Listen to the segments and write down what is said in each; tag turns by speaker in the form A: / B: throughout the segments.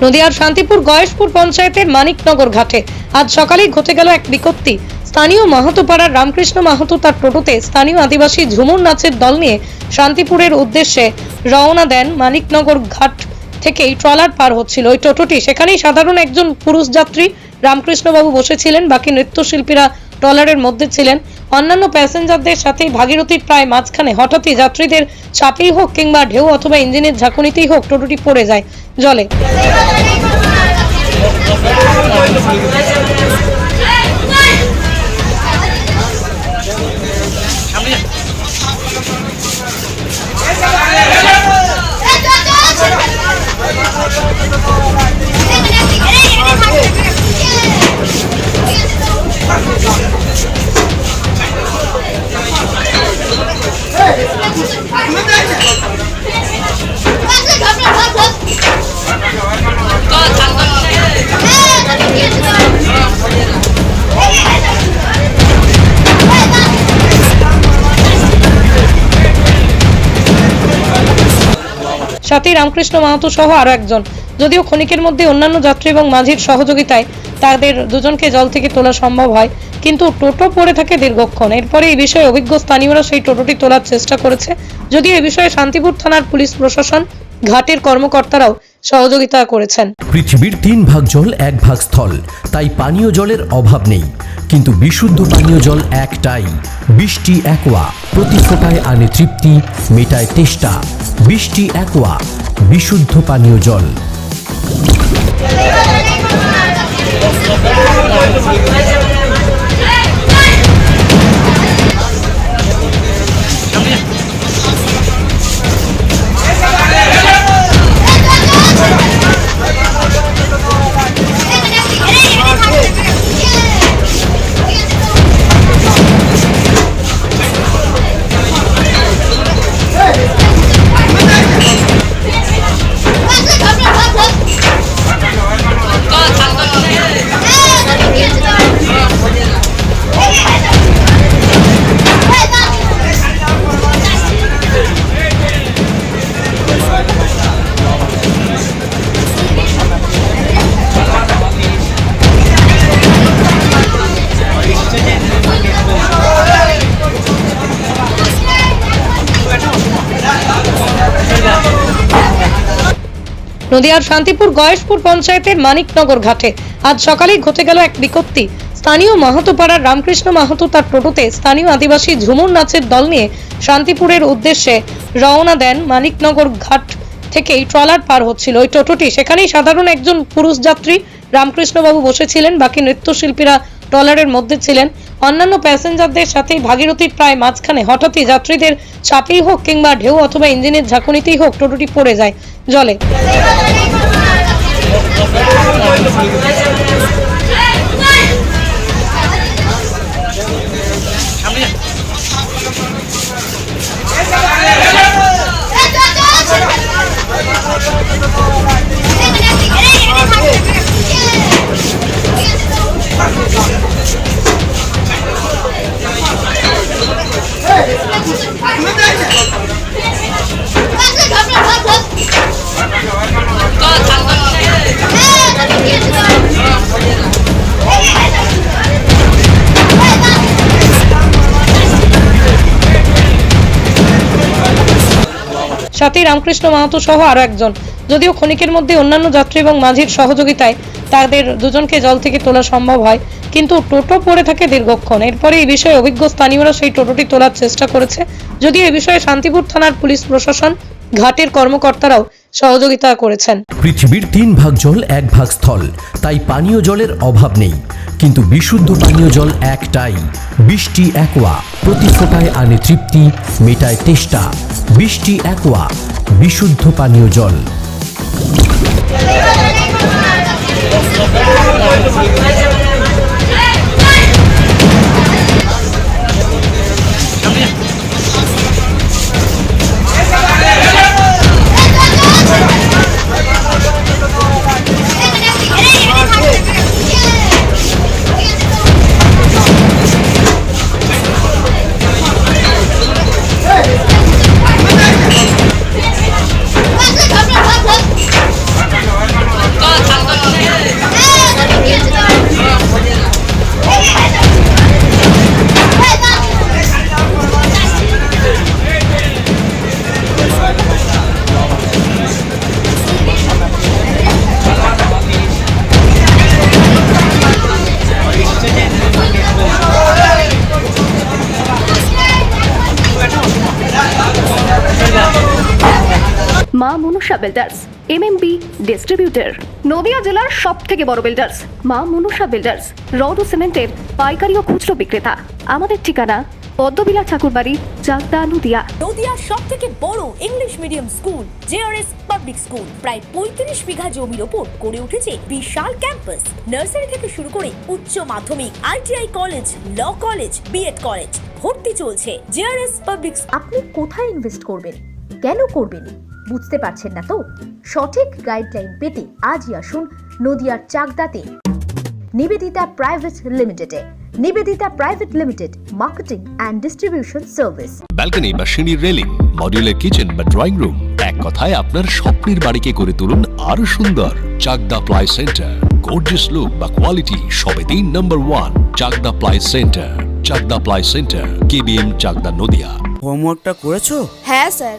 A: নদিয়ার শান্তিপুর গয়েশপুর পঞ্চায়েতের মানিকনগর ঘাটে আজ সকালেই ঘটে গেল এক বিপত্তি। স্থানীয় মাহাতো পাড়ার রামকৃষ্ণ মাহাতো তার টোটোতে স্থানীয় আদিবাসী ঝুমুর নাচের দল নিয়ে শান্তিপুরের উদ্দেশ্যে রওনা দেন। মানিকনগর ঘাট থেকেই ট্রলার পার হচ্ছিল ওই টোটোটি, সেখানেই সাধারণ একজন পুরুষ যাত্রী রামকৃষ্ণবাবু বসেছিলেন, বাকি নৃত্যশিল্পীরা ট্রলারের মধ্যে ছিলেন। অন্যান্য প্যাসেঞ্জারদের সাথে ভাগীরথীর প্রায় মাঝখানে হঠাৎই যাত্রীদের চাপেই হোক কিংবা ঢেউ অথবা ইঞ্জিনের ঝাঁকুনিতেই হোক টোটোটি পড়ে যায় জলে। সাথে রামকৃষ্ণ মাহাতো সহ আরো একজন, যদিও ক্ষণিকের মধ্যে অন্যান্য যাত্রী এবং মাঝির সহযোগিতায় তাদের দুজনকে জল থেকে তোলা সম্ভব হয়, কিন্তু টোটো পড়ে থাকে দীর্ঘক্ষণ। এরপরে এই বিষয়ে অভিজ্ঞ স্থানীয়রা সেই টোটোটি তোলার চেষ্টা করেছে, যদিও এই বিষয়ে শান্তিপুর থানার পুলিশ প্রশাসন, ঘাটের কর্মকর্তারাও সহযোগিতা করেছেন।
B: পৃথিবীর 3 ভাগ জল 1 ভাগ স্থল, তাই পানীয় জলের অভাব নেই, কিন্তু বিশুদ্ধ পানীয় জল একটাই, বৃষ্টি অ্যাকোয়া। প্রতি ফোঁটায় আনে তৃপ্তি, মেটায় তেষ্টা। বৃষ্টি অ্যাকোয়া, বিশুদ্ধ পানীয় জল।
A: নদিয়ার শান্তিপুর গয়েশপুর পঞ্চায়েতের মানিকনগর ঘাটে আজ সকালেই ঘটে গেল এক বিপত্তি। স্থানীয় মাহাতো পাড়ার রামকৃষ্ণ মাহাতো তার টোটোতে স্থানীয় আদিবাসী ঝুমুর নাচের দল নিয়ে শান্তিপুরের উদ্দেশ্যে রওনা দেন। মানিকনগর ঘাট থেকেই ট্রলার পার হচ্ছিল ওই টোটোটি, সেখানেই সাধারণ একজন পুরুষ যাত্রী রামকৃষ্ণবাবু বসেছিলেন, বাকি নৃত্যশিল্পীরা ট্রলারের মধ্যে ছিলেন। অন্যান্য প্যাসেঞ্জারদের সাথে ভাগীরথীর প্রায় মাঝখানে হঠাৎই যাত্রীদের চাপেই হোক কিংবা ঢেউ অথবা ইঞ্জিনের ঝাঁকুনিতেই হোক টোটোটি পড়ে যায় জলে। সাথে রামকৃষ্ণ মাহাতো সহ আরো একজন, যদিও ক্ষণিকের মধ্যে অন্যান্য যাত্রী এবং মাঝির সহযোগিতায় তাদের দুজনকে জল থেকে তোলা সম্ভব হয়, কিন্তু টোটো পড়ে থাকে দীর্ঘক্ষণ। এরপরে এই বিষয়ে অভিজ্ঞ স্থানীয়রা সেই টোটোটি তোলার চেষ্টা করেছে, যদিও এই বিষয়ে শান্তিপুর থানার পুলিশ প্রশাসন, ঘাটের কর্মকর্তারাও সহযোগিতা করেছেন।
B: পৃথিবীর 3 ভাগ জল 1 ভাগ স্থল, তাই পানীয় জলের অভাব নেই, কিন্তু বিশুদ্ধ পানীয় জল একটাই, বৃষ্টি অ্যাকোয়া। প্রতি ফোঁটায় আনে তৃপ্তি, মেটায় তেষ্টা। বৃষ্টি অ্যাকোয়া, বিশুদ্ধ পানীয় জল।
C: Manusha builders, MMB distributor, Nadia জেলার সব থেকে বড় বিল্ডার্স মা মনুষা বিল্ডার্স, রড ও সিমেন্টের পাইকারি ও খুচরো বিক্রেতা। আমাদের ঠিকানা পদ্মবিলা ঠাকুরবাড়ি, চাকদা, নদিয়া।
D: নদিয়ার সব থেকে বড় English medium school JRS public school প্রায় 35 বিঘা জমির ওপর গড়ে উঠেছে বিশাল ক্যাম্পাস। নার্সারি থেকে শুরু করে উচ্চ মাধ্যমিক, ITI college, law college, BEd college ভর্তি চলছে। JRS public.
E: আপনি কোথায় ইনভেস্ট করবেন, কেন করবেন বুঝতে পারছেন না তো? সঠিক গাইডলাইন পেতে আজই আসুন নদিয়ার চাকদাতে নিবেদিতা প্রাইভেট লিমিটেডে। Nivedita private limited, marketing and distribution service.
F: Balcony বা সিঁড়ির রেলিং, মডিউলার কিচেন বা ড্রয়িং রুম, এক কথায় আপনার স্বপ্নের বাড়িকে করে তুলুন আরো সুন্দর। Chakdah ply centre, gorgeous look বা কোয়ালিটি সবেতেই number 1। Chakdah ply centre, Chakdah ply centre, KBM, Chakdah, Nadia.
G: হোমওয়ার্কটা করেছো?
H: হ্যাঁ স্যার।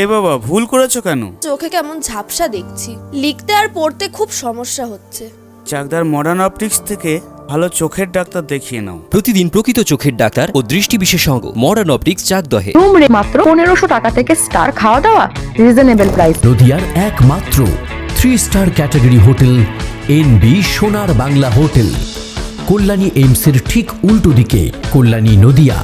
G: এ বাবা, ভুল করেছো কেন?
H: চোখে কেমন ঝাপসা দেখছি, লিখতে আর পড়তে খুব সমস্যা হচ্ছে।
G: চাকদার মডার্ন অপটিক্স থেকে ভালো চোখের ডাক্তার দেখিয়ে নাও।
I: প্রতিদিন প্রকৃত চোখের ডাক্তার ও দৃষ্টি বিশেষজ্ঞ মডার্ন অপটিক্স, চাকদহে।
J: রুম রে মাত্র 1500 টাকা থেকে স্টার, খাওয়া দাওয়া রিজনেবল প্রাইস।
B: নদিয়ার একমাত্র 3 স্টার ক্যাটাগরি হোটেল NB সোনার বাংলা হোটেল, কল্যাণী এইমসের ঠিক উল্টো দিকে, কল্যাণী, নদিয়া।